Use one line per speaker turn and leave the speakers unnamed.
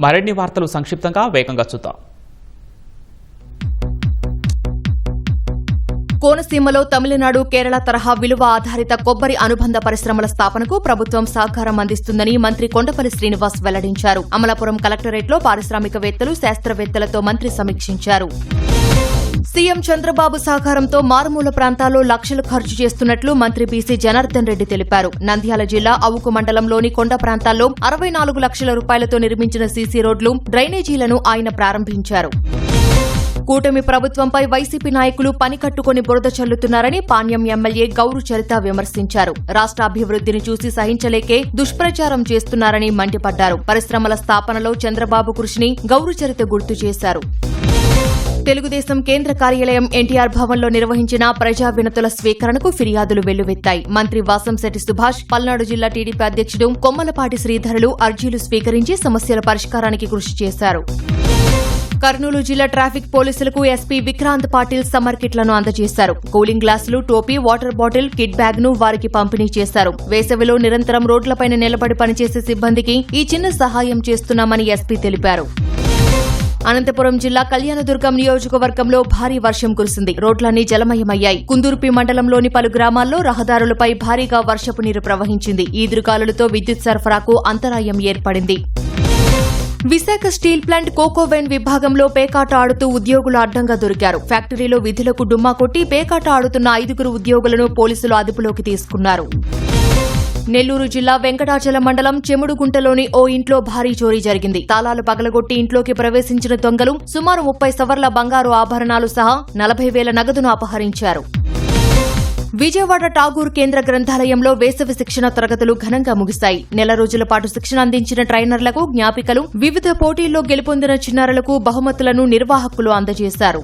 మరిన్ని వార్తలు సంక్షిప్తంగా వేగంగా చూద్దాం.
కోనసీమలో తమిళనాడు, కేరళ తరహా విలువ ఆధారిత కొబ్బరి అనుబంధ పరిశ్రమల స్థాపనకు ప్రభుత్వం సహకారం అందిస్తుందని మంత్రి కొండపల్లి శ్రీనివాస్ వెల్లడించారు. అమలాపురం కలెక్టరేట్లో పారిశ్రామికవేత్తలు, శాస్త్రవేత్తలతో మంత్రి సమీక్షించారు. సీఎం చంద్రబాబు సహకారంతో మారుమూల ప్రాంతాల్లో లక్షలు ఖర్చు చేస్తున్నట్లు మంత్రి బీసీ జనార్దన్ రెడ్డి తెలిపారు. నంద్యాల జిల్లా అవుకు మండలంలోని కొండ ప్రాంతాల్లో 64 లక్షల రూపాయలతో నిర్మించిన సీసీ రోడ్లు, డ్రైనేజీలను ఆయన ప్రారంభించారు. కూటమి ప్రభుత్వంపై వైసీపీ నాయకులు పని కట్టుకుని బురద చల్లుతున్నారని పాణ్యం ఎమ్మెల్యే గౌరు చరిత విమర్శించారు. రాష్ట్ర అభివృద్ధిని చూసి సహించలేకే దుష్ప్రచారం చేస్తున్నారని మండిపడ్డారు. పరిశ్రమల స్థాపనలో చంద్రబాబు కృషిని గౌరు చరిత గుర్తు చేశారు. తెలుగుదేశం కేంద్ర కార్యాలయం ఎన్టీఆర్ భవన్లో నిర్వహించిన ప్రజా వినతుల స్వీకరణకు ఫిర్యాదులు వెల్లువెత్తాయి. మంత్రి వాసంశెట్టి సుభాష్, పల్నాడు జిల్లా టీడీపీ అధ్యక్షుడు కొమ్మలపాటి శ్రీధరులు అర్జీలు స్వీకరించి సమస్యల పరిష్కారానికి కృషి చేశారు. కర్నూలు జిల్లా ట్రాఫిక్ పోలీసులకు ఎస్పీ విక్రాంత్ పాటిల్ సమ్మర్ కిట్లను అందజేశారు. కూలింగ్ గ్లాసులు, టోపీ, వాటర్ బాటిల్, కిట్ బ్యాగ్ ను వారికి పంపిణీ చేశారు. వేసవిలో నిరంతరం రోడ్లపైన నిలబడి పనిచేసే సిబ్బందికి ఈ చిన్న సహాయం చేస్తున్నామని ఎస్పీ తెలిపారు. అనంతపురం జిల్లా కళ్యాణదుర్గం నియోజకవర్గంలో భారీ వర్షం కురిసింది. రోడ్లన్నీ జలమయమయ్యాయి. కుందుర్పి మండలంలోని పలు గ్రామాల్లో రహదారులపై భారీగా వర్షపు నీరు ప్రవహించింది. ఈదురుగాలులతో విద్యుత్ సరఫరాకు అంతరాయం ఏర్పడింది. విశాఖ స్టీల్ ప్లాంట్ కోకోవెన్ విభాగంలో పేకాట ఆడుతూ ఉద్యోగులు అడ్డంగా దొరికారు. ఫ్యాక్టరీలో విధులకు డుమ్మా కొట్టి పేకాట ఆడుతున్న 5 ఉద్యోగులను పోలీసులు అదుపులోకి తీసుకున్నారు. నెల్లూరు జిల్లా వెంకటాచలం మండలం చెముడుగుంటలోని ఓ ఇంట్లో భారీ చోరీ జరిగింది. తాళాలు పగలగొట్టి ఇంట్లోకి ప్రవేశించిన దొంగలు సుమారు 30 సవర్ల బంగారు ఆభరణాలు సహా 40,000 నగదును అపహరించారు. విజయవాడ ఠాగూర్ కేంద్ర గ్రంథాలయంలో వేసవి శిక్షణ తరగతులు ఘనంగా ముగిశాయి. నెల రోజుల పాటు శిక్షణ అందించిన ట్రైనర్లకు జ్ఞాపికలు, వివిధ పోటీల్లో గెలుపొందిన చిన్నారులకు బహుమతులను నిర్వాహకులు అందజేశారు.